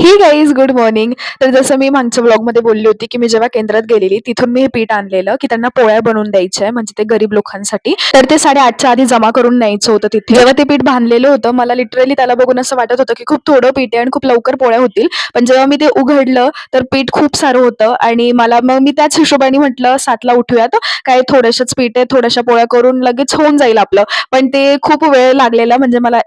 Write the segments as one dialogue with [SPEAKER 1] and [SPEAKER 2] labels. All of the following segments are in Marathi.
[SPEAKER 1] हे गाईज गुड मॉर्निंग. तर जसं मी मागच्या व्लॉगमध्ये बोलली होती, की मी जेव्हा केंद्रात गेलेली तिथून मी हे पीठ आणलेलं, की त्यांना पोळ्या बनवून द्यायच्या आहे म्हणजे ते गरीब लोकांसाठी. तर ते 8:30च्या आधी जमा करून न्यायचं होतं तिथे. जेव्हा ते पीठ बांधलेलं होतं मला लिटरली त्याला बघून असं वाटत होतं, की खूप थोडं पीठ आहे आणि खूप लवकर पोळ्या होतील. पण जेव्हा मी ते उघडलं तर पीठ खूप सारं होतं आणि मग मी त्याच हिशोबाने म्हटलं 7:00ला उठूयात. काय थोडंसंच पीठ आहे, थोड्याशा पोळ्या करून लगेच होऊन जाईल आपलं. पण ते खूप वेळ लागलेला म्हणजे मला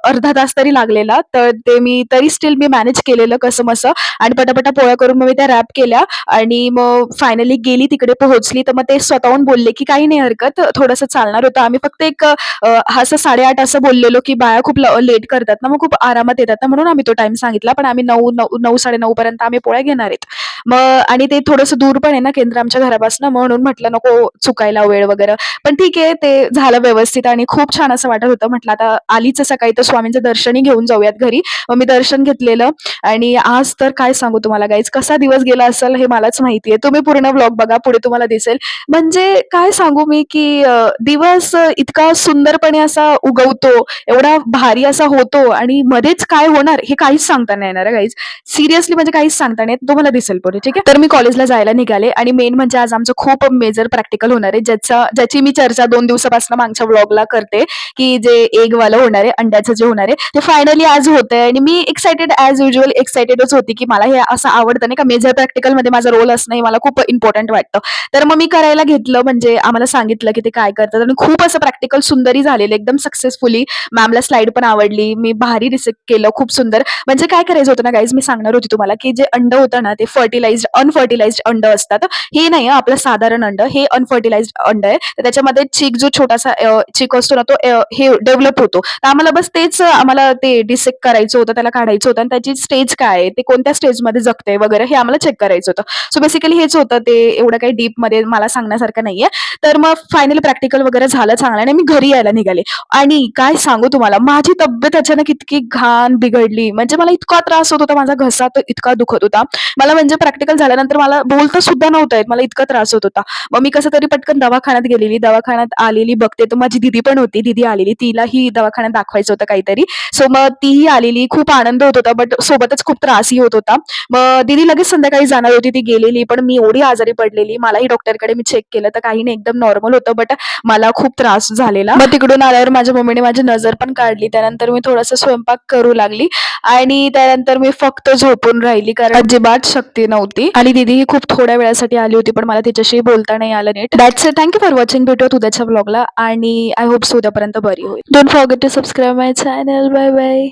[SPEAKER 1] अर्धा तास तरी लागलेला. तर ते मी तरी स्टिल मी मॅनेज केलेलं कसंबसं आणि पटापटा पोळ्या करून मग मी त्या रॅप केल्या आणि मग फायनली गेली तिकडे पोहोचली. तर मग ते स्वतःहून बोलले, की "काही नाही हरकत, थोडंसं चालणार होतं." आम्ही फक्त असं 8:30 असं बोललेलो, की बाया खूप लेट करतात ना, मग खूप आरामात येतात ना, म्हणून आम्ही तो टाईम सांगितला. पण आम्ही 9, 9:30 पर्यंत आम्ही पोळ्या घेणार आहेत. मग आणि ते थोडंसं दूर पण आहे ना केंद्र आमच्या घरापासून, म्हणून म्हटलं नको चुकायला वेळ वगैरे. पण ठीक आहे, ते झालं व्यवस्थित आणि खूप छान असं वाटत होतं. म्हटलं आता आलीच आहे सकाळी तर स्वामींचं दर्शनही घेऊन जाऊयात घरी. मग मी दर्शन घेतलेलं आणि आज तर काय सांगू तुम्हाला गाईज कसा दिवस गेला असेल हे मलाच माहिती आहे. तुम्ही पूर्ण व्लॉग बघा, पुढे तुम्हाला दिसेल. म्हणजे काय सांगू मी, की दिवस इतका सुंदरपणे असा उगवतो, एवढा भारी असा होतो आणि मध्येच काय होणार हे काहीच सांगता नाही येणार गाईज. सिरियसली म्हणजे काहीच सांगता नाही येत. तुम्हाला दिसेल पुढे, ठीक आहे. तर मी कॉलेजला जायला निघाले आणि मेन म्हणजे आज आमचं खूप मेजर प्रॅक्टिकल होणार आहे, ज्याची मी चर्चा 2 दिवसापासून मागच्या व्लॉगला करते, की जे एगवालं होणार आहे, अंड्याचं जे होणार आहे, ते फायनली आज होतंय आणि मी एक्साइटेड ॲज युजुअल एक्साइटेडच होती, की मला हे असं आवडतं नाही का मेजर प्रॅक्टिकलमध्ये माझा रोल असणं हे मला खूप इम्पोर्टंट वाटतं. तर मग मी करायला घेतलं म्हणजे आम्हाला सांगितलं, की ते काय करतात आणि खूप असं प्रॅक्टिकल सुंदरही झालेलं एकदम सक्सेसफुली. मॅमला स्लाईड पण आवडली. मी भारी रिसिप्ट केलं खूप सुंदर. म्हणजे काय करायचं होतं ना गाईज मी सांगणार होती तुम्हाला, की जे अंड होतं ना ते अनफर्टिलाइज्ड अंड असतात. हे नाही आपलं साधारण अंड, हे अनफर्टिलाइज्ड अंड आहे. तर त्याच्यामध्ये चिक जो छोटासा चिक असतो ना तो हे डेव्हलप होतो. तर आम्हाला बस तेच आम्हाला ते डिसेक्ट करायचं होतं, त्याला काढायचं होतं आणि त्याची स्टेज काय आहे, ते कोणत्या स्टेजमध्ये जगतंय वगैरे हे आम्हाला चेक करायचं होतं. सो बेसिकली हेच होतं ते एवढं काही डीपमध्ये मला सांगण्यासारखं नाहीये. तर मग फायनली प्रॅक्टिकल वगैरे झालं चांगलं आणि मी घरी यायला निघाले. आणि काय सांगू तुम्हाला माझी तब्येत अचानक इतकी घाण बिघडली. म्हणजे मला इतका त्रास होत होता, माझा घसा तो इतका दुखत होता. मला म्हणजे प्रॅक्टिकल झाल्यानंतर मला बोलता सुद्धा नव्हतं येत. मला इतका त्रास होत होता. मग मी कसं तरी पटकन दवाखान्यात गेलेली. दवाखान्यात आलेली बघते तर माझी दीदी पण होती. दीदी आलेली. तिलाही दवाखान्यात दाखवायचं होतं काहीतरी. सो मग तीही आलेली. खूप आनंद होत होता, बट सोबतच खूप त्रासही होत होता. मग दीदी लगेच संध्याकाळी जाणार होती. ती गेलेली. पण मी एवढी आजारी पडलेली. मलाही डॉक्टरकडे मी चेक केलं तर काही नाही एकदम नॉर्मल होतं. बट मला खूप त्रास झालेला. मग तिकडून आल्यावर माझ्या मम्मीने माझी नजर पण काढली. त्यानंतर मी थोडासा स्वयंपाक करू लागली आणि त्यानंतर मी फक्त झोपून राहिली कारण अजिबात शक्ती नव्हती आणि दीदी ही खूप थोड्या वेळासाठी आली होती पण मला तिच्याशी बोलता नाही आलं नीट. That's it. Thank you for watching. भेटूयात उद्याच्या व्लॉगला आणि आय होप सो उद्यापर्यंत बरी होईल. Don't forget to subscribe my channel. Bye bye.